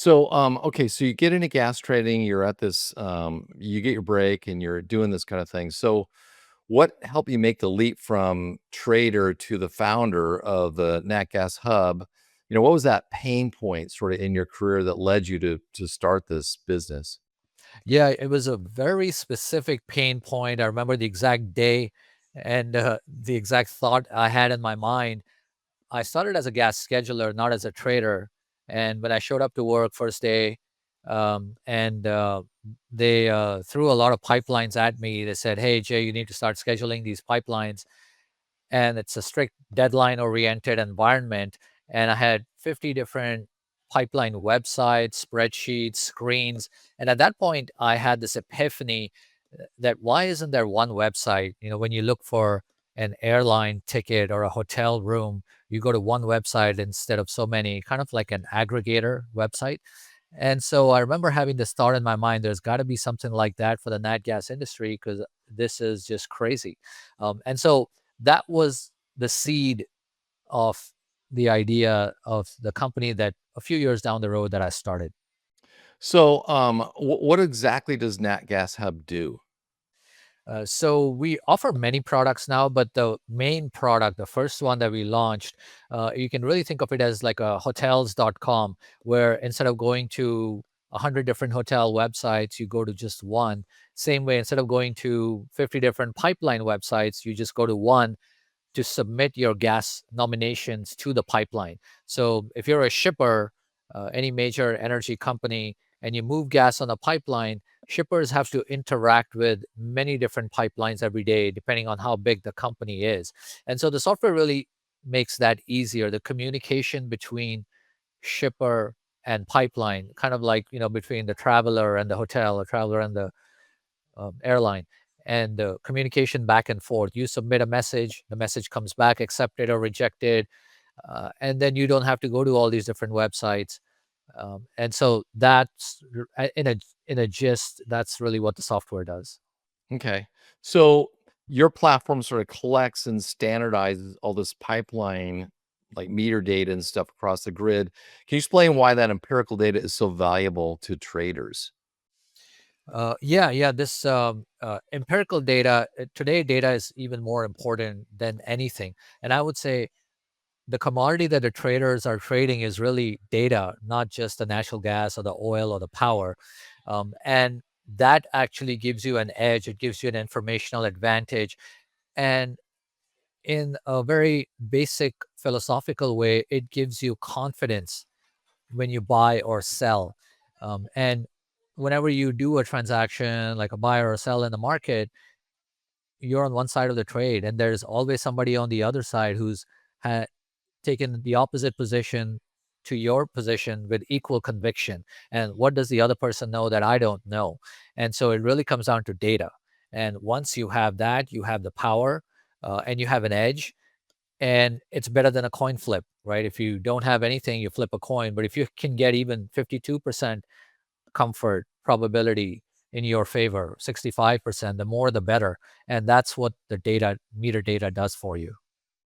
Okay, so you get into gas trading, you're at this, you get your break and you're doing this kind of thing. So, what helped you make the leap from trader to the founder of the NatGas Hub? What was that pain point sort of in your career that led you to start this business? Yeah, it was a very specific pain point. I remember the exact day and the exact thought I had in my mind. I started as a gas scheduler, not as a trader. And when I showed up to work first day, and they threw a lot of pipelines at me. They said, "Hey, Jay, you need to start scheduling these pipelines." And it's a strict deadline oriented environment. And I had 50 different pipeline websites, spreadsheets, screens. And at that point, I had this epiphany that why isn't there one website? When you look for an airline ticket or a hotel room, you go to one website instead of so many, kind of like an aggregator website. And so I remember having this thought in my mind, there's got to be something like that for the nat gas industry because this is just crazy. And so that was the seed of the idea of the company that a few years down the road that I started. What exactly does NatGas Hub do? So we offer many products now, but the main product, the first one that we launched, you can really think of it as like a hotels.com, where instead of going to 100 different hotel websites, you go to just one. Same way, instead of going to 50 different pipeline websites, you just go to one to submit your gas nominations to the pipeline. So if you're a shipper, any major energy company, and you move gas on a pipeline, shippers have to interact with many different pipelines every day, depending on how big the company is. And so the software really makes that easier. The communication between shipper and pipeline, kind of like, between the traveler and the hotel, or traveler and the airline, and the communication back and forth. You submit a message, the message comes back, accepted or rejected, and then you don't have to go to all these different websites. And so that's in a gist, that's really what the software does. Okay. So your platform sort of collects and standardizes all this pipeline, like meter data and stuff across the grid. Can you explain why that empirical data is so valuable to traders? Yeah. This empirical data today, data is even more important than anything. And I would say the commodity that the traders are trading is really data, not just the natural gas or the oil or the power. And that actually gives you an edge. It gives you an informational advantage. And in a very basic philosophical way, it gives you confidence when you buy or sell. And whenever you do a transaction like a buy or a sell in the market, you're on one side of the trade, and there's always somebody on the other side who's ha- taken the opposite position to your position with equal conviction. And what does the other person know that I don't know? And so it really comes down to data. And once you have that, you have the power, and you have an edge. And it's better than a coin flip, right? If you don't have anything, you flip a coin. But if you can get even 52% comfort probability in your favor, 65%, the more the better. And that's what the data, meter data, does for you.